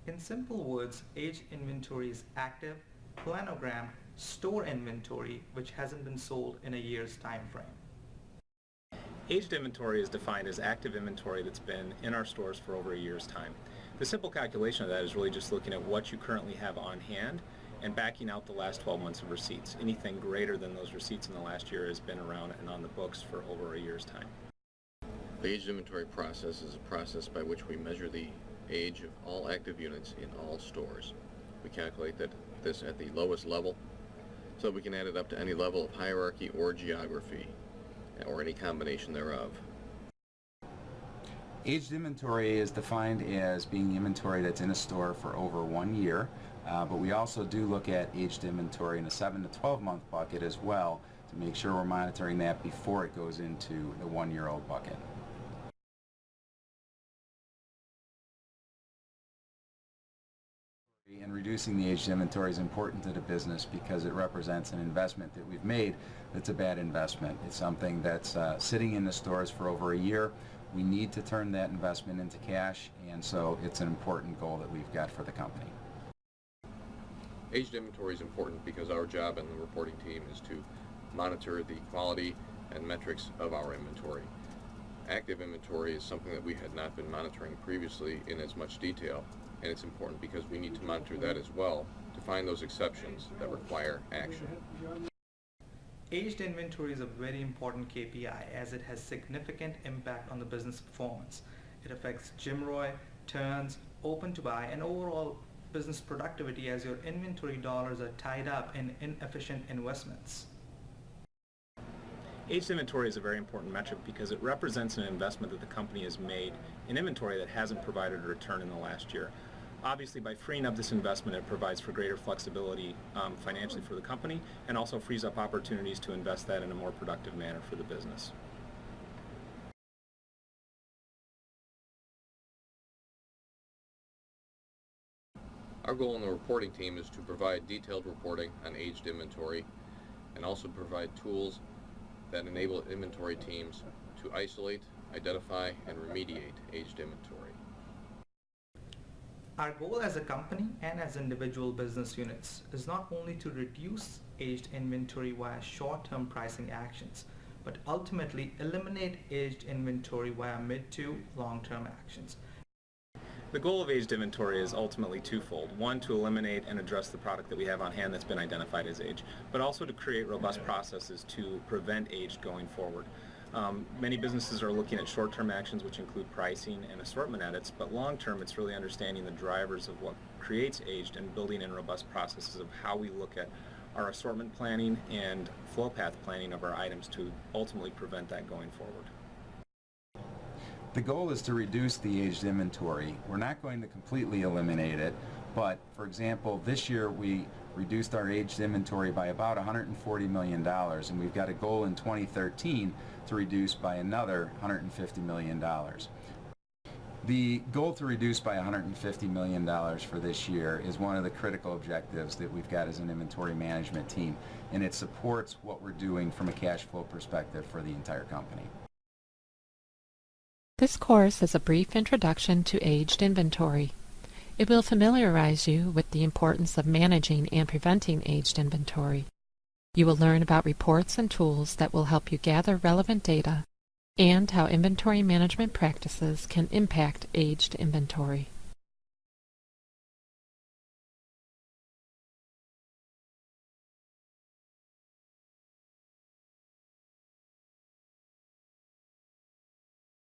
In simple words, aged inventory is active, planogram, store inventory which hasn't been sold in a year's time frame. Aged inventory is defined as active inventory that's been in our stores for over a year's time. The simple calculation of that is really just looking at what you currently have on hand and backing out the last 12 months of receipts. Anything greater than those receipts in the last year has been around and on the books for over a year's time. The aged inventory process is a process by which we measure the age of all active units in all stores. We calculate this at the lowest level so that we can add it up to any level of hierarchy or geography or any combination thereof. Aged inventory is defined as being the inventory that's in a store for over 1 year, but we also do look at aged inventory in a 7 to 12 month bucket as well to make sure we're monitoring that before it goes into the 1-year-old bucket. And reducing the aged inventory is important to the business because it represents an investment that we've made that's a bad investment. It's something that's sitting in the stores for over a year. We need to turn that investment into cash, and so it's an important goal that we've got for the company. Aged inventory is important because our job in the reporting team is to monitor the quality and metrics of our inventory. Active inventory is something that we had not been monitoring previously in as much detail, and it's important because we need to monitor that as well to find those exceptions that require action. Aged inventory is a very important KPI as it has significant impact on the business performance. It affects GMROI, turns, open to buy, and overall business productivity as your inventory dollars are tied up in inefficient investments. Aged inventory is a very important metric because it represents an investment that the company has made in inventory that hasn't provided a return in the last year. Obviously, by freeing up this investment, it provides for greater flexibility financially for the company and also frees up opportunities to invest that in a more productive manner for the business. Our goal in the reporting team is to provide detailed reporting on aged inventory and also provide tools that enable inventory teams to isolate, identify, and remediate aged inventory. Our goal as a company and as individual business units is not only to reduce aged inventory via short-term pricing actions, but ultimately eliminate aged inventory via mid to long-term actions. The goal of aged inventory is ultimately twofold. One, to eliminate and address the product that we have on hand that's been identified as aged, but also to create robust processes to prevent aged going forward. Many businesses are looking at short-term actions which include pricing and assortment edits, but long-term it's really understanding the drivers of what creates aged and building in robust processes of how we look at our assortment planning and flow path planning of our items to ultimately prevent that going forward. The goal is to reduce the aged inventory. We're not going to completely eliminate it, but for example, this year we reduced our aged inventory by about $140 million, and we've got a goal in 2013 to reduce by another $150 million. The goal to reduce by $150 million for this year is one of the critical objectives that we've got as an inventory management team, and it supports what we're doing from a cash flow perspective for the entire company. This course is a brief introduction to aged inventory. It will familiarize you with the importance of managing and preventing aged inventory. You will learn about reports and tools that will help you gather relevant data and how inventory management practices can impact aged inventory.